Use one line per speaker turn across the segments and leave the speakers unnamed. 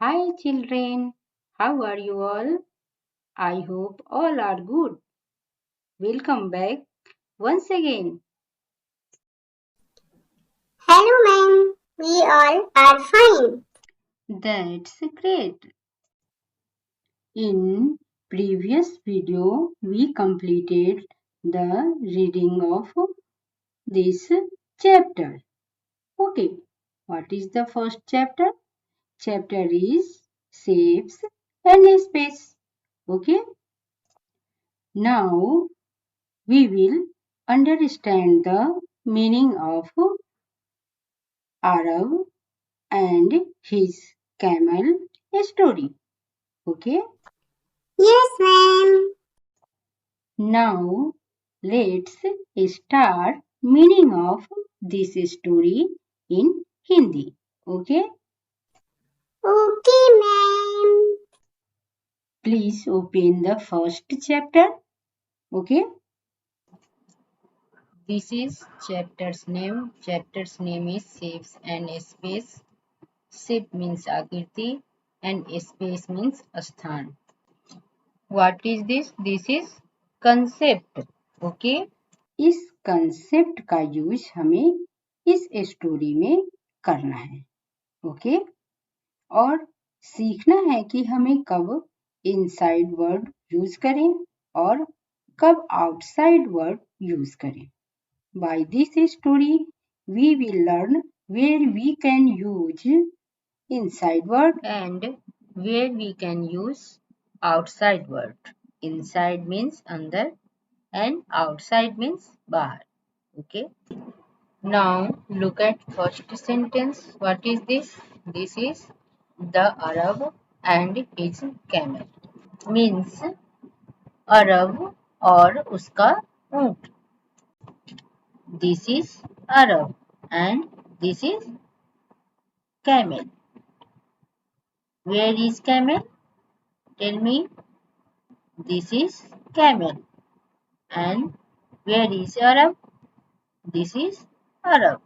Hi children, how are you all? I hope all are good. Welcome back once again.
Hello ma'am, we all are fine.
That's great. In previous video we completed the reading of this chapter. Okay, what is the first chapter? Chapter is shapes and space. Okay, now we will understand the meaning of Arab and his camel story. Okay,
Yes ma'am.
now let's start meaning of this story in Hindi. Okay,
Okay ma'am.
please open the first chapter. Okay, this is chapter's name. Chapter's name is Shapes and Space. Shape means Akirti and space means Asthan. What is this? This is concept. Okay. इस concept का use हमें इस story में करना है okay और सीखना है कि हमें कब इनसाइड वर्ड यूज करें और कब आउटसाइड वर्ड यूज करें by this story we will learn where we can use inside word and where we can use outside word inside means अंदर and outside means bahar. Okay. Now look at first sentence. What is this? This is the Arab and his camel. Means Arab और उसका ऊंट. This is Arab and this is camel. Where is camel? Tell me. This is camel. And where is Arab? This is Arab.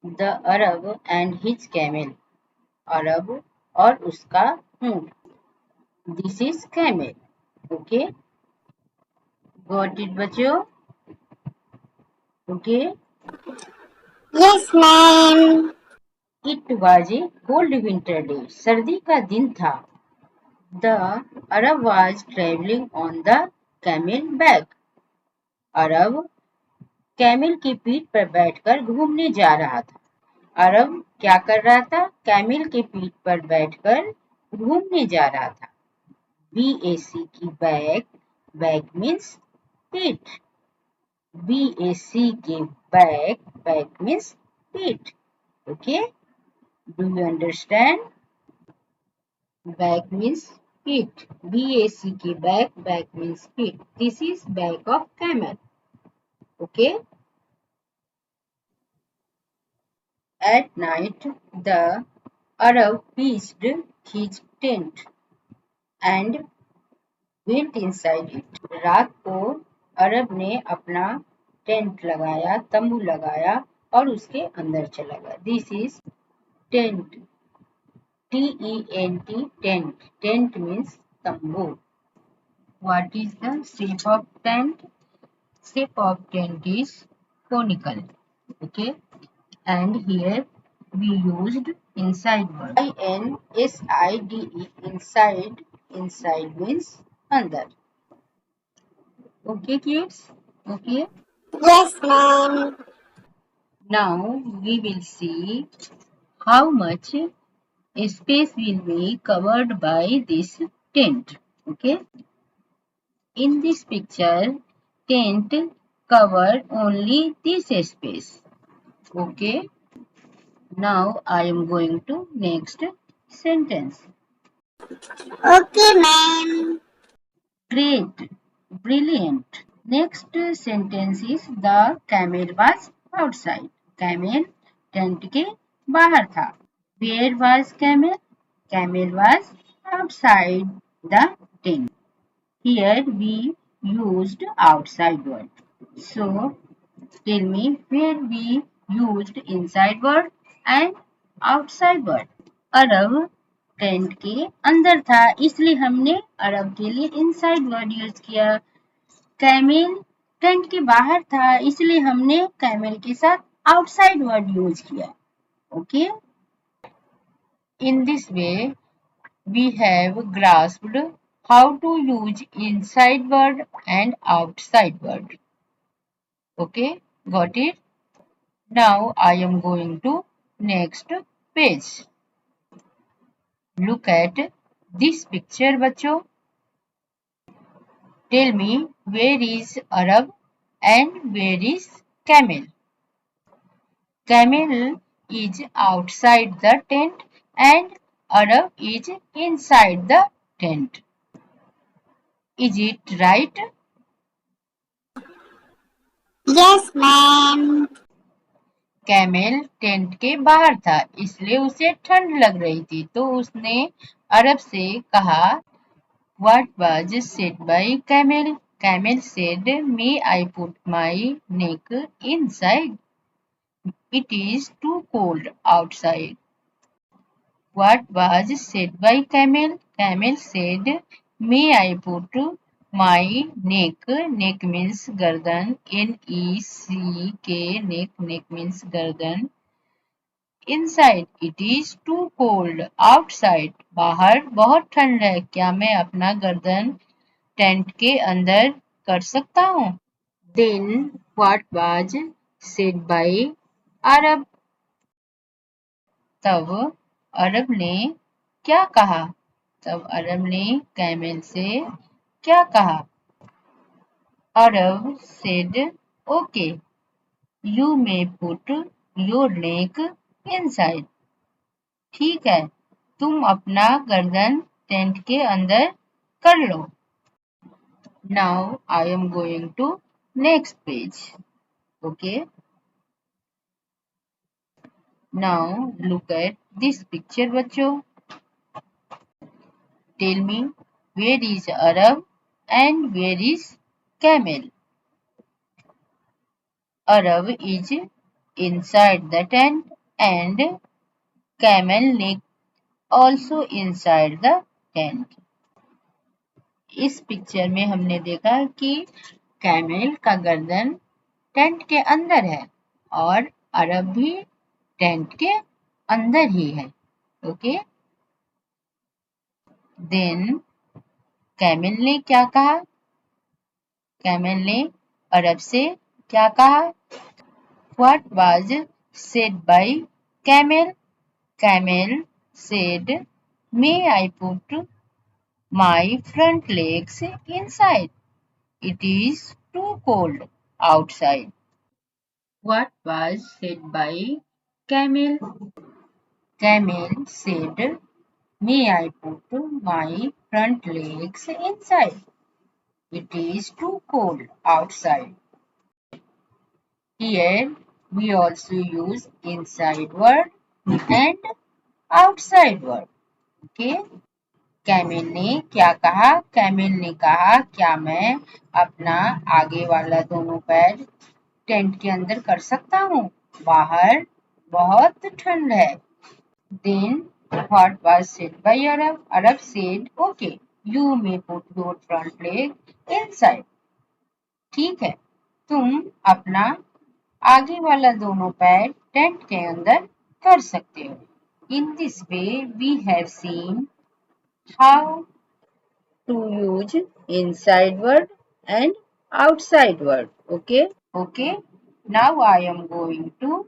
The Arab and his camel. अरब और उसका ऊंट. This is camel. Okay. Got it बच्चों? Okay.
Yes ma'am.
It was a cold winter day. सर्दी का दिन था. The Arab was traveling on the camel back. Arab camel की पीठ पर बैठकर घूमने जा रहा था. अरब क्या कर रहा था? कैमल की पीठ पर बैठकर घूमने जा रहा था. BAC की बैक. बैक मीन्स पीठ. BAC के back. Back means feet. Okay. Do you understand? Back means feet. BAC के back. Back means feet. This is back of camel. Okay. At night, the Arab pitched his tent and went inside it. रात को अरब ने अपना tent लगाया, तंबू लगाया और उसके अंदर चला गया. This is tent. TENT, tent. Tent means तंबू. What is the shape of tent? Shape of tent is conical. Okay. And here we used inside word. INSIDE. Inside. Inside means अंदर. Okay kids? Okay.
Yes ma'am.
Now we will see how much space will be covered by this tent. Okay. In this picture, tent covered only this space. Okay. Now I am going to next sentence.
Okay ma'am.
Great. Brilliant. Next sentence is the camel was outside. Camel tent के बाहर था. Where was camel? Camel was outside the tent. Here we used outside word. So tell me where we used inside word and outside word. Arab tent के अंदर था इसलिए हमने अरब के लिए इनसाइड वर्ड यूज किया। कैमिल टेंट के बाहर था इसलिए हमने कैमिल के साथ आउटसाइड वर्ड यूज किया। Okay, in this way we have grasped how to use inside word and outside word. Okay, got it? Now I am going to next page. Look at this picture, बच्चों. Tell me where is Arab and where is camel? Camel is outside the tent and Arab is inside the tent. Is it right?
Yes, ma'am.
Camel tent के बाहर था इसलिए उसे ठंड लग रही थी तो उसने अरब से कहा what was said by camel? Camel said may I put my neck inside, it is too cold outside. What was said by camel? Camel said may I put my neck, neck means गर्दन, NECK, neck, neck means गर्दन, inside it is too cold, outside बाहर बहुत ठंड है, क्या मैं अपना गर्दन टेंट के अंदर कर सकता हूँ? Then what was said by Arab? तब अरब ने क्या कहा? तब अरब ने कैमल से क्या कहा? Arab said okay, you may put your neck inside. ठीक है, तुम अपना गर्दन टेंट के अंदर कर लो। Now I am going to next page. Okay, now look at this picture बच्चों। Tell me where is Arab and where is camel? Arab is inside the tent and camel neck also inside the tent. इस picture में हमने देखा कि camel का गर्दन tent के अंदर है और अरब भी टेंट के अंदर ही है। ओके, देन कैमल ने क्या कहा? कैमल ने अरब से क्या कहा? What was said by camel? Camel said, may I put my front legs inside? It is too cold outside. What was said by camel? Camel said, may I put my front legs inside? It is too cold outside. Here we also use inside word and outside word. Okay? Camel ने क्या कहा? Camel ने कहा क्या मैं अपना आगे वाला दोनों पैर टेंट के अंदर कर सकता हूँ? बाहर बहुत ठंड है। Then what was said by Arab? Arab said, okay, you may put your front leg inside. ठीक है, तुम अपना आगे वाला दोनों पैर टेंट के अंदर कर सकते हो। In this way, we have seen how to use inside word and outside word. Okay? Okay. Now I am going to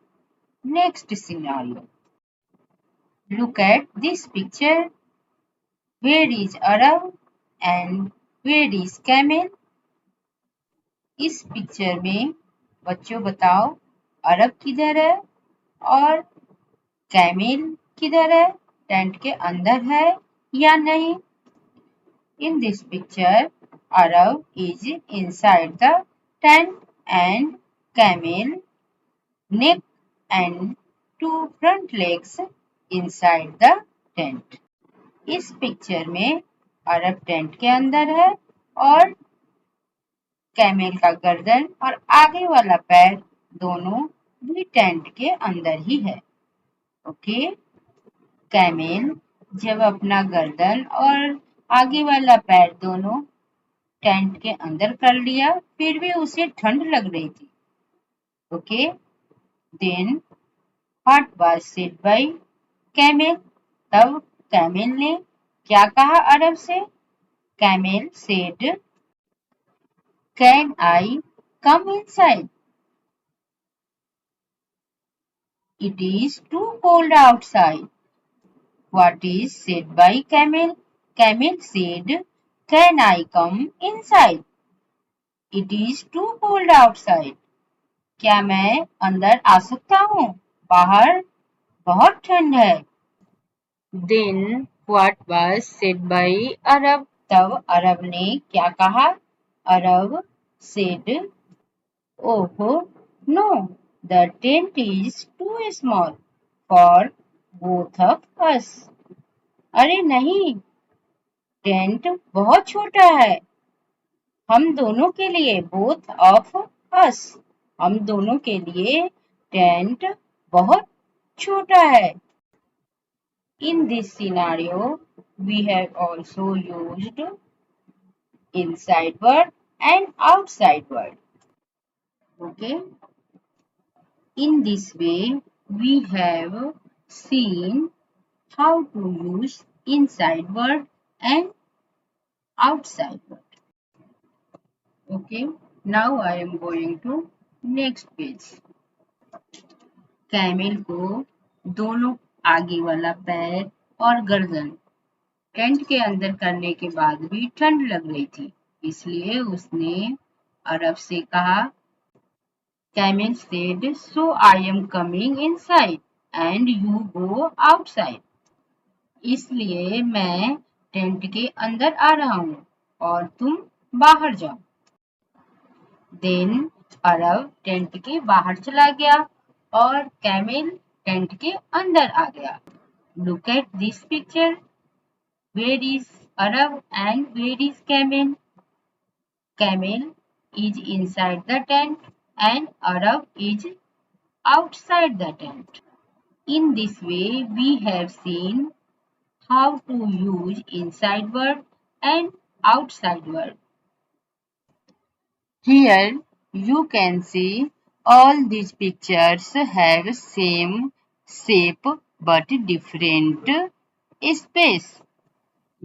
next scenario. Look at this picture. Where is Arab and where is camel? इस picture में बच्चों बताओ अरब किधर है और camel किधर है? Tent के अंदर है या नहीं? In this picture, Arab is inside the tent and camel neck and two front legs inside the tent. इस पिक्चर में अरब टेंट के अंदर है और कैमेल का गर्दन और आगे वाला पैर दोनों भी टेंट के अंदर ही है। ओके, कैमेल जब अपना गर्दन और आगे वाला पैर दोनों टेंट के अंदर कर लिया, फिर भी उसे ठंड लग रही थी। Okay, then what was said by camel? तब कैमेल ने क्या कहा अरब से? Camel said, can I come inside? It is too cold outside. What is said by camel? Camel said, can I come inside? It is too cold outside. क्या मैं अंदर आ सकता हूँ? बाहर बहुत ठंड है। Then what was said by Arab? तब अरब ने क्या कहा? अरब said, oh no, the tent is too small for both of us. अरे नहीं, टेंट बहुत छोटा है हम दोनों के लिए। बोथ ऑफ अस, हम दोनों के लिए टेंट बहुत छोटा है। In this scenario, we have also used inside word and outside word. Okay. In this way, we have seen how to use inside word and outside word. Okay, now I am going to next page. Camel को दोनों आगे वाला पैर और गर्दन tent के अंदर करने के बाद भी ठंड लग रही थी, इसलिए उसने अरब से कहा, camel said, so I am coming inside and you go outside. इसलिए मैं टेंट के अंदर आ रहा हूँ और तुम बाहर जाओ। देन अरब टेंट के बाहर चला गया और कैमेल टेंट के अंदर आ गया। Look at this picture, where is Arab and where is camel? Camel is inside the tent and Arab is outside the tent. In this way, we have seen how to use inside word and outside word. Here you can see all these pictures have same shape but different space.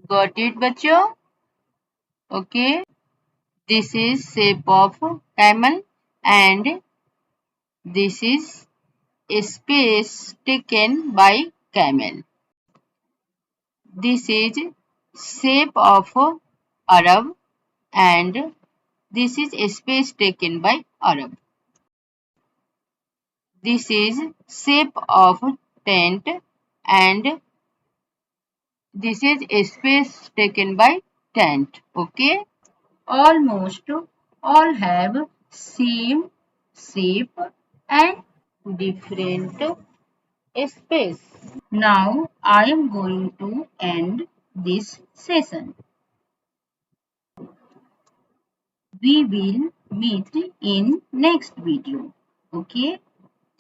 Got it बच्चों? Okay. This is shape of camel and this is space taken by camel. This is shape of Arab and this is space taken by Arab. This is shape of tent and this is space taken by tent. Okay. Almost all have same shape and different space. Now I am going to end this session. We will meet in next video. Okay?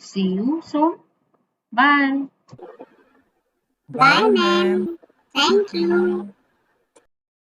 See you soon. Bye.
Bye, ma'am. Thank you.